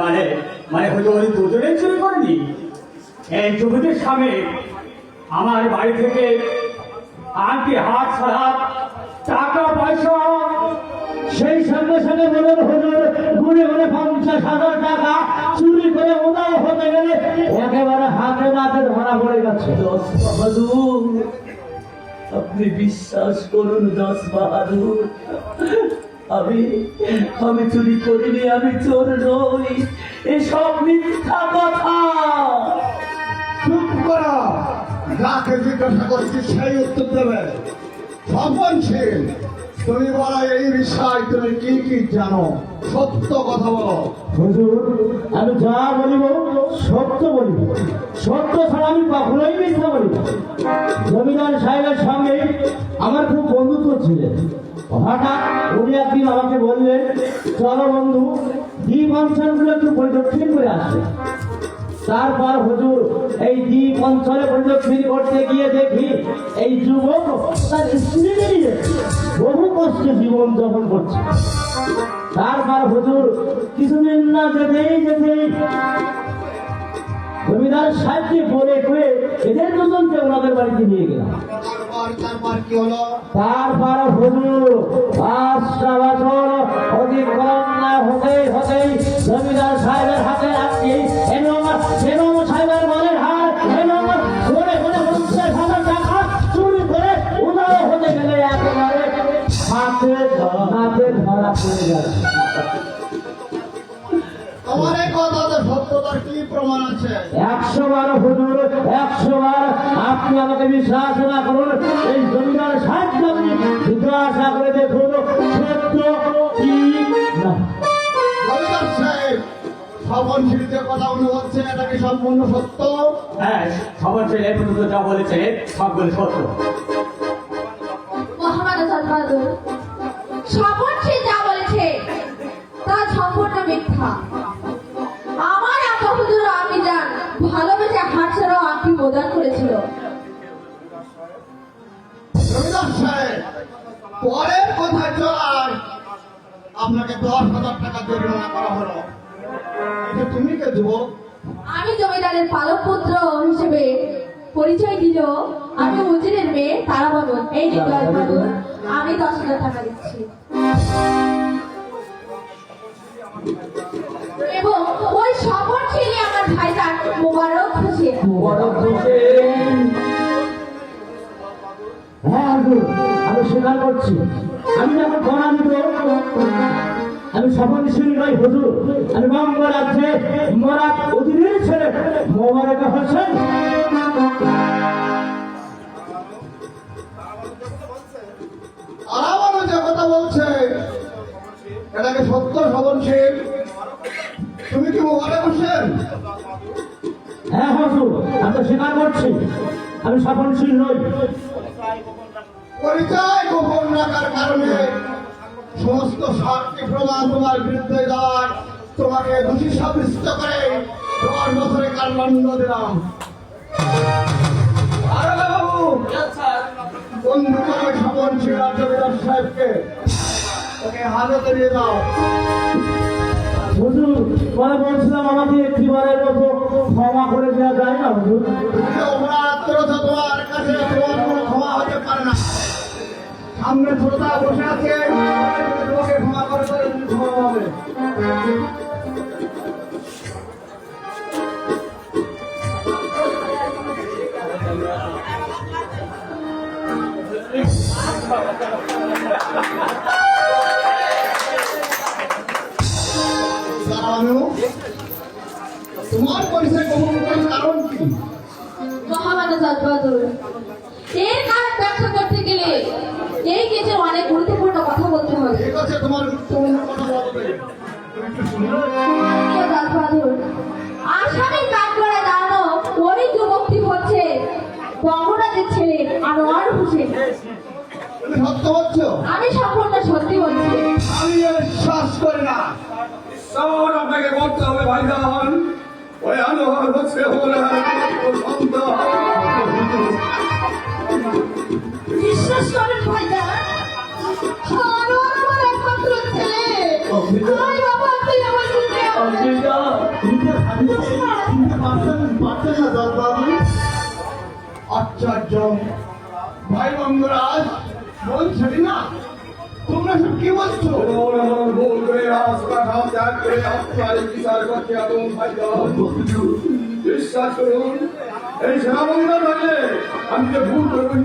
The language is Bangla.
মানে মানে হয়তো ওই দুজনেই চুরি করেনি। এই যুবতীর সামনে আমার বাড়ি থেকে আংটি হাত ছাড়া টাকা পয়সা, সেই সঙ্গে সঙ্গে বলুন হুজুর, গুনে গুনে 50,000 টাকা চুরি করে উদাও হতে গেলে একেবারে হাতে নাতে ধরা পড়ে যাচ্ছে। দশ বাহাদুর, আপনি বিশ্বাস করুন দশ বাহাদুর, আমি চুরি করিনি, আমি চোর নই, এসব মিথ্যা কথা। চুপ করো, যাকে জিজ্ঞাসা করছি সেই উত্তর দেবে। সর্বনশীল, তুমি বলো এই বিষয় তুমি কি কি জানো, সত্য কথা বলো। হুজুর, আমি যা বলিব সত্য বলিব, সত্য ছাড়া আমি কখনোই মিথ্যা বলিব। জমিদার সাহেবের সঙ্গে আমার খুব বন্ধুত্ব ছিল। হঠাৎ উনি একদিন আমাকে বললেন, চলো বন্ধু, দ্বীপ অঞ্চলগুলো একটু পরিদর্শন করে আসবে। তারপর হুজুর এই দ্বীপ অঞ্চলে পরিদর্শন করতে গিয়ে দেখি এই যুবক তার স্ত্রী নিয়ে বহু কষ্টে জীবন যাপন করছে। তারপর হুজুর কিছুদিন না যেতেই জমিদার সাহেবকে বলে করে এদের দুজনকে ওনাদের বাড়িতে নিয়ে গেলাম। তারপর কি হলো? তারপর হুজুর 5টা বছর অতিক্রম না হতেই জমিদার সাহেবের হাতে আসছি এনো সাহেবের মনের হার ঘুরে ঘুরে 50,000 টাকা চুরি করে উদাও হতে গেলে একেবারে হাতে নাতে ধরা পড়ে যাচ্ছে। তোমার এই কথাতে সত্যতার কি প্রমাণ আছে? 100 বার হুজুর, 100 বার। আপনি আমাকে বিশ্বাস না করুন, এই জমিদার সাহায্য আপনি জিজ্ঞাসা করে দেখুন সত্য কি না। জমিদার সাহেব, সর্বনশীল যে কথা উনি বলছেন এটা কি সম্পূর্ণ সত্য? হ্যাঁ, সর্বনশীল এই পর্যন্ত যা বলেছে সবগুলো সত্য। মহামান্য বাহাদুর, সর্বনশীল যা বলেছে তা সম্পূর্ণ মিথ্যা। আমার আব্বা হুজুর আমি জান ভালোবেসে হাত ছাড়াও আংটি প্রদান করেছিল। জমিদার সাহেব, পরের কথায় চলার আপনাকে 10,000 টাকা জরিমানা করা হলো। এটা তুমি কে দেবো? আমি জমিদারের পালক পুত্র হিসেবে পরিচয় দিল আমি উজিরের মেয়ে তারা বাবন। এই যে বাহাদুর, আমি 10,000 টাকা দিচ্ছি এবং ওই সর্বনশীলই আমার ভাইজান মোবারক হোসেন। মোবারক হোসেন, হ্যাঁ হুজুর, আমি স্বীকার করছি। আমি যখন ধরা দিব আমি সর্বনশীল নই হুজুর, আমি বঙ্গ রাজ্যে মরাত অধীনের ছেলে মোবারক হোসেন। আরামানো যে কথা বলছে এটাকে সত্য? সর্বনশীল, তুমি কি মোবারক হোসেন? হ্যাঁ হুজুর, আমি তো স্বীকার করছি আমি সর্বনশীল নই। পরিচয় গোপন রাখার কারণে সমস্ত সাক্ষী প্রমাণ তোমার বিরুদ্ধে দেওয়ার তোমাকে দোষী সাব্যস্ত করে 10 বছরের কারাদণ্ড দিলাম। আরে বাবু, বন্ধু নামে সর্বনশীল আর জমিদার সাহেবকে ওকে হাজতে নিয়ে যাও। হুজুর, পরে বলছিলাম আমাকে একটিবারের মতো ক্ষমা করে দেওয়া যায় না হুজুর? যে অপরাধ করেছো তোমার কাছে তোমার কোনো ক্ষমা হতে পারে না। সামনে শ্রোতা বসে আছে, তোমাকে ক্ষমা করে তুমি ক্ষমা পাবে। তোমার পরিচয় গোপন করার কারণ কি? মহামান্য বাহাদুর, এর কাজ ব্যাখ্যা করতে গেলে এই কেসে অনেক গুরুত্বপূর্ণ কথা বলতে হবে। ঠিক আছে, তোমার গুরুত্বপূর্ণ কথা বলবে। মাননীয় বাহাদুর, আসামির কাজ করে দাঁড়ানো ওই যুবকটি হচ্ছে বঙ্গরাজের ছেলে আনোয়ার হোসেন। তুমি সত্য বলছো? আমি সম্পূর্ণ সত্যি বলছি। আমি বিশ্বাস করি না। সব আপনাকে করতে হবে ভাইজান। ওই আনোয়ার হচ্ছে বিশ্বাস করেন ভাইজান, আনোয়ার আমার একমাত্র পুত্র ছেলে অমৃতা। আয় বাবা তুই আমার বুকে আয়। অমৃতা, আশ্চর্য ভাই বঙ্গরাজ বলছেন না তোমরা সব কি বলছো ভুল করে রাস্তা খাও ত্যাগ করে আপনার বিচার করতে আদম ভাই বিশ্বাস করুন এই সেনাবন্দা থাকলে আমি যে ভুল করবো